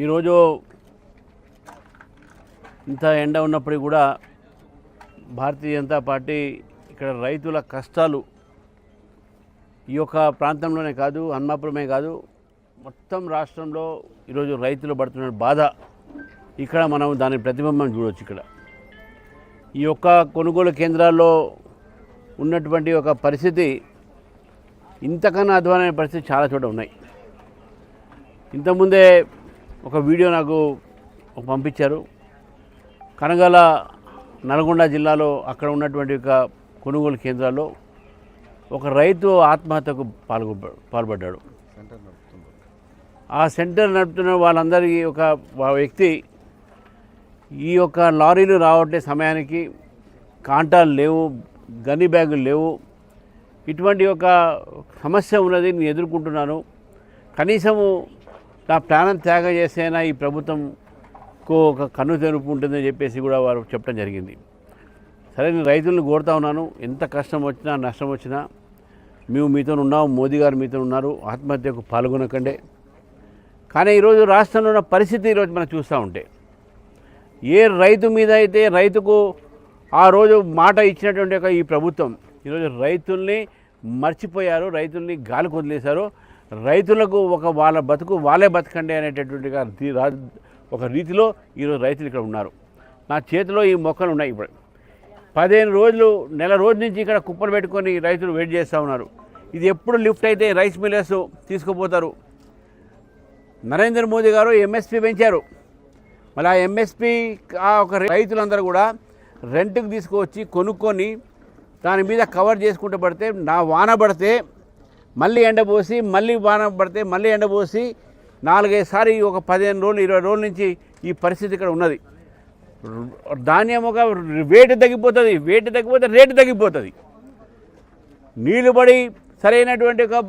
ఈరోజు ఇంత ఎండ ఉన్నప్పటికీ కూడా భారతీయ జనతా పార్టీ ఇక్కడ రైతుల కష్టాలు ఈ యొక్క ప్రాంతంలోనే కాదు, హన్మాపురమే కాదు, మొత్తం రాష్ట్రంలో ఈరోజు రైతులు పడుతున్న బాధ ఇక్కడ మనం దాని ప్రతిబింబం చూడవచ్చు. ఇక్కడ ఈ యొక్క కొనుగోలు కేంద్రాల్లో ఉన్నటువంటి ఒక పరిస్థితి ఇంతకన్నా అధ్వానమైన పరిస్థితి చాలా చోట ఉన్నాయి. ఇంతకుముందే ఒక వీడియో నాకు పంపించారు. కనగల నల్గొండ జిల్లాలో అక్కడ ఉన్నటువంటి ఒక కొనుగోలు కేంద్రాల్లో ఒక రైతు ఆత్మహత్యకు పాల్పడ్డాడు. ఆ సెంటర్ నడుపుతున్న వాళ్ళందరికీ ఒక వ్యక్తి ఈ యొక్క లారీలు రావట్లే సమయానికి కాంటాలు లేవు, గన్ని బ్యాగులు లేవు, ఇటువంటి ఒక సమస్య ఉన్నది, నేను ఎదుర్కొంటున్నాను, కనీసము నా ప్రాణం త్యాగం చేస్తేనా ఈ ప్రభుత్వంకు ఒక కన్ను తెరుపు ఉంటుందని చెప్పేసి కూడా వారు చెప్పడం జరిగింది. సరే, నేను రైతులను కోరుతా ఉన్నాను, ఎంత కష్టం వచ్చినా నష్టం వచ్చినా మేము మీతో ఉన్నాము, మోదీ గారు మీతో ఉన్నారు, ఆత్మహత్యకు పాల్గొనకండి. కానీ ఈరోజు రాష్ట్రంలో ఉన్న పరిస్థితి ఈరోజు మనం చూస్తూ ఉంటే, ఏ రైతు మీద అయితే రైతుకు ఆ రోజు మాట ఇచ్చినటువంటి ఒక ఈ ప్రభుత్వం ఈరోజు రైతుల్ని మర్చిపోయారు, రైతుల్ని గాలికి వదిలేశారు. రైతులకు వాళ్ళ బతుకు వాళ్ళే బతకండి అనేటటువంటి ఒక రీతిలో ఈరోజు రైతులు ఇక్కడ ఉన్నారు. నా చేతిలో ఈ మొక్కలు ఉన్నాయి. ఇప్పుడు 15 రోజులు, నెల రోజు నుంచి ఇక్కడ కుప్పలు పెట్టుకొని రైతులు వెయిట్ చేస్తూ ఉన్నారు. ఇది ఎప్పుడు లిఫ్ట్ అయితే రైస్ మిల్లర్స్ తీసుకుపోతారు. నరేంద్ర మోదీ గారు ఎంఎస్పీ పెంచారు. మళ్ళీ ఆ ఎంఎస్పీ ఒక రైతులందరూ కూడా రెంట్కి తీసుకువచ్చి కొనుక్కొని దాని మీద కవర్ చేసుకుంటూ పడితే, నా వాన పడితే మళ్ళీ ఎండబోసి, మళ్ళీ వాన పడితే మళ్ళీ ఎండబోసి 4-5 సార్లు ఒక 15 రోజులు 20 రోజుల నుంచి ఈ పరిస్థితి ఇక్కడ ఉన్నది. ధాన్యం ఒక రేటు తగ్గిపోతుంది, రేటు తగ్గిపోతుంది. నీళ్లు పడి సరైనటువంటి ఒక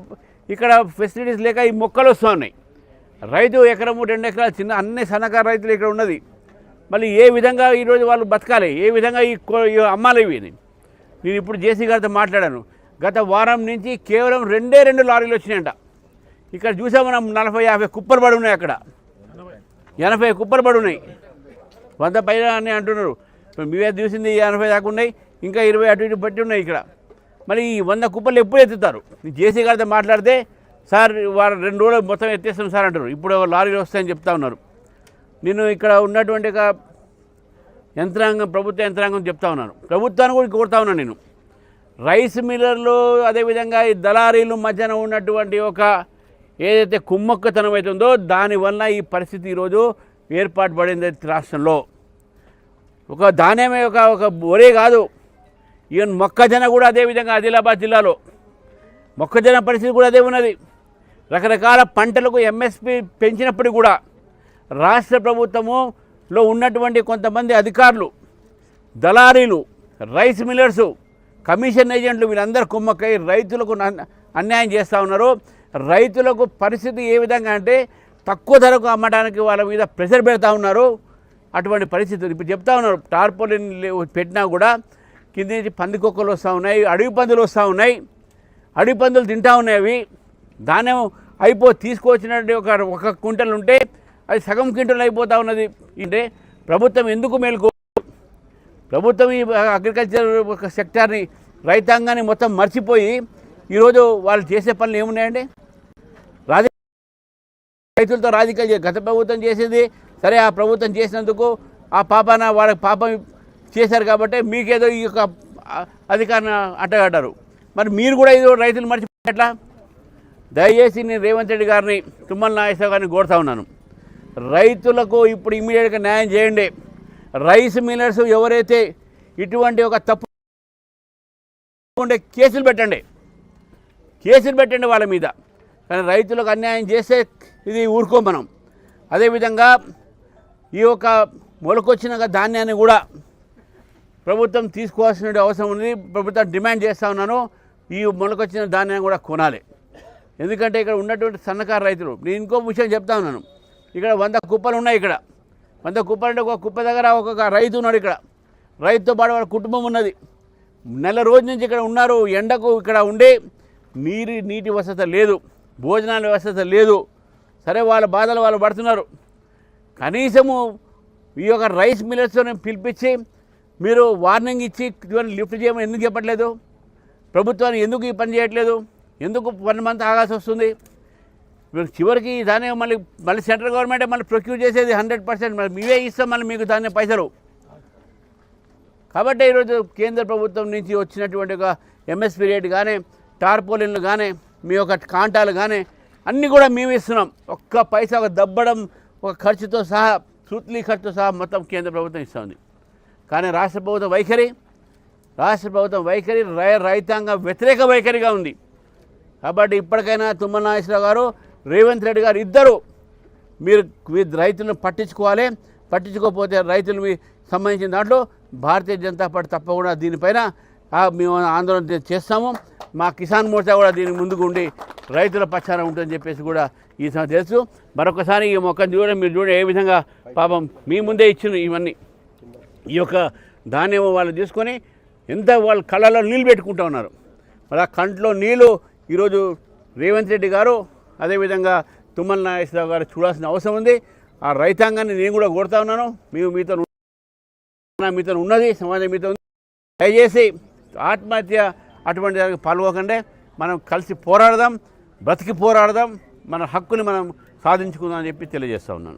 ఇక్కడ ఫెసిలిటీస్ లేక ఈ మొక్కలు వస్తూ ఉన్నాయి. రైతు ఎకరము 2 ఎకరాలు చిన్న అన్ని సన్నకారు రైతులు ఇక్కడ ఉన్నది. మళ్ళీ ఏ విధంగా ఈరోజు వాళ్ళు బతకాలి, ఏ విధంగా ఈ అమ్మాలి ఇవి? నేను ఇప్పుడు జేసీ గారితో మాట్లాడాను. గత వారం నుంచి కేవలం 2 లారీలు వచ్చినాయంట. ఇక్కడ చూసాం మనం 40-50 కుప్పలు పడి ఉన్నాయి, అక్కడ 80 కుప్పలు పడి ఉన్నాయి. 100 పైన అని అంటున్నారు. మీవే చూసింది 80 దాకా ఉన్నాయి, ఇంకా 20 అటు ఇటు పట్టి ఉన్నాయి ఇక్కడ. మరి ఈ 100 కుప్పలు ఎప్పుడు ఎత్తుతారు? జేసీ గారితో మాట్లాడితే, సార్ వారు 2 రోజులు మొత్తం ఎత్తేస్తాం సార్ అంటారు. ఇప్పుడు లారీలు వస్తాయని చెప్తా ఉన్నారు. నేను ఇక్కడ ఉన్నటువంటి ఒక యంత్రాంగం, ప్రభుత్వ యంత్రాంగం చెప్తా ఉన్నాను, ప్రభుత్వాన్ని కూడా కోరుతా ఉన్నాను. నేను రైస్ మిల్లర్లు, అదేవిధంగా ఈ దళారీలు మధ్యన ఉన్నటువంటి ఒక ఏదైతే కుమ్మక్కతనం అవుతుందో దానివల్ల ఈ పరిస్థితి ఈరోజు ఏర్పాటు పడింది రాష్ట్రంలో. ఒక ధాన్యమే ఒక ఒరే కాదు, ఈవెన్ మొక్కజొన్న కూడా అదేవిధంగా ఆదిలాబాద్ జిల్లాలో మొక్కజొన్న పరిస్థితి కూడా అదే ఉన్నది. రకరకాల పంటలకు ఎంఎస్పీ పెంచినప్పుడు కూడా రాష్ట్ర ప్రభుత్వములో ఉన్నటువంటి కొంతమంది అధికారులు, దళారీలు, రైస్ మిల్లర్సు, కమిషన్ ఏజెంట్లు వీళ్ళందరూ కుమ్మక్కై రైతులకు అన్యాయం చేస్తూ ఉన్నారు. రైతులకు పరిస్థితి ఏ విధంగా అంటే తక్కువ ధరకు అమ్మడానికి వాళ్ళ మీద ప్రెషర్ పెడతా ఉన్నారు. అటువంటి పరిస్థితులు ఇప్పుడు చెప్తా ఉన్నారు. టార్పోలిన్ పెట్టినా కూడా కింద నుంచి పందికొక్కలు వస్తూ ఉన్నాయి, అడవి పందులు వస్తూ ఉన్నాయి, అడవి పందులు తింటూ ఉన్నాయి. అవి ధాన్యం తీసుకొచ్చినట్టు ఒక క్వింటల్ ఉంటే అది సగం క్వింటల్ అయిపోతూ ఉన్నది. అంటే ప్రభుత్వం ఎందుకు మేలుకో, ప్రభుత్వం ఈ అగ్రికల్చర్ సెక్టార్ని, రైతాంగాన్ని మొత్తం మర్చిపోయి ఈరోజు వాళ్ళు చేసే పనులు ఏమున్నాయండి? రైతులతో రాజకీయాలు గత ప్రభుత్వం చేసింది సరే, ఆ ప్రభుత్వం చేసినందుకు ఆ పాపాన వాళ్ళకి పాపం చేశారు కాబట్టి మీకేదో ఈ యొక్క అధికారాన్ని అడ్డగడ్డారు. మరి మీరు కూడా ఇది రైతులు మర్చిపోయి ఎట్లా? దయచేసి నేను రేవంత్ రెడ్డి గారిని, తుమ్మల నాగేశ్వరరావు గారిని కోరుతా ఉన్నాను, రైతులకు ఇప్పుడు ఇమ్మీడియట్గా న్యాయం చేయండి. రైస్ మిల్లర్స్ ఎవరైతే ఇటువంటి ఒక తప్పు ఉండే కేసులు పెట్టండి వాళ్ళ మీద. కానీ రైతులకు అన్యాయం చేస్తే ఇది ఊరుకోం మనం. అదేవిధంగా ఈ యొక్క మొలకొచ్చిన ధాన్యాన్ని కూడా ప్రభుత్వం తీసుకోవాల్సిన అవసరం ఉంది. ప్రభుత్వం డిమాండ్ చేస్తూ ఉన్నాను, ఈ మొలకొచ్చిన ధాన్యాన్ని కూడా కొనాలి. ఎందుకంటే ఇక్కడ ఉన్నటువంటి సన్నకారు రైతులు, నేను ఇంకో విషయం చెప్తా ఉన్నాను, ఇక్కడ 100 కుప్పలు ఉన్నాయి. ఇక్కడ 100 కుప్పలు అంటే ఒక కుప్ప దగ్గర ఒక్కొక్క రైతు ఉన్నాడు. ఇక్కడ రైతుతో పాటు వాళ్ళ కుటుంబం ఉన్నది. నెల రోజు నుంచి ఇక్కడ ఉన్నారు. ఎండకు ఇక్కడ ఉండే నీటి వసతి లేదు, భోజనాల వసతి లేదు. సరే, వాళ్ళ బాధలు వాళ్ళు పడుతున్నారు. కనీసము ఈ యొక్క రైస్ మిల్లర్స్తో పిలిపించి మీరు వార్నింగ్ ఇచ్చి లిఫ్ట్ చేయమని ఎందుకు చెప్పట్లేదు? ప్రభుత్వాన్ని ఎందుకు ఈ పని చేయట్లేదు? ఎందుకు 1 మంత్ ఆగాల్సి వస్తుంది? చివరికి దాన్ని మళ్ళీ సెంట్రల్ గవర్నమెంటే మళ్ళీ ప్రొక్యూర్ చేసేది 100%. మరి మీవే ఇస్తాం మళ్ళీ మీకు దాన్ని పైసలు. కాబట్టి ఈరోజు కేంద్ర ప్రభుత్వం నుంచి వచ్చినటువంటి ఒక ఎంఎస్పీ రేట్ కానీ, టార్పోలిన్లు కానీ, మీ యొక్క కాంటాలు కానీ అన్నీ కూడా మేము ఇస్తున్నాం. ఒక్క పైసా ఒక దబ్బడం ఒక ఖర్చుతో సహా, శృత్లీ ఖర్చుతో సహా మొత్తం కేంద్ర ప్రభుత్వం ఇస్తుంది. కానీ రాష్ట్ర ప్రభుత్వం వైఖరి రైతాంగ వ్యతిరేక వైఖరిగా ఉంది. కాబట్టి ఇప్పటికైనా తుమ్మల నాగేశ్వరరావు గారు, రేవంత్ రెడ్డి గారు ఇద్దరు మీరు రైతులను పట్టించుకోవాలి. పట్టించుకోకపోతే రైతులు సంబంధించిన దాంట్లో భారతీయ జనతా పార్టీ తప్పకుండా దీనిపైన మేము ఆందోళన చేస్తాము. మా కిసాన్ మోర్చా కూడా దీనికి ముందుకు ఉండి రైతుల పక్షాన ఉంటుందని చెప్పేసి కూడా ఈ సంగతి తెలుసు. మరొకసారి ఈ మొక్కను చూడండి, మీరు చూడండి ఏ విధంగా పాపం మీ ముందే ఇచ్చిన ఇవన్నీ ఈ యొక్క ధాన్యం వాళ్ళు తీసుకొని ఎంత వాళ్ళ కళ్ళలో నీళ్ళు పెట్టుకుంటూ ఉన్నారు. మరి ఆ కంట్లో నీళ్ళు ఈరోజు రేవంత్ రెడ్డి గారు అదేవిధంగా తుమ్మల నాగేశ్వరరావు గారు చూడాల్సిన అవసరం ఉంది. ఆ రైతాంగాన్ని నేను కూడా కోరుతా ఉన్నాను. మీతో ఉన్నది, సమాజం మీతో ఉంది. దయచేసి ఆత్మహత్య అటువంటి దానికి పాల్గొకండి. మనం కలిసి పోరాడదాం, బ్రతికి పోరాడదాం, మన హక్కుని మనం సాధించుకుందాం అని చెప్పి తెలియజేస్తూ ఉన్నాను.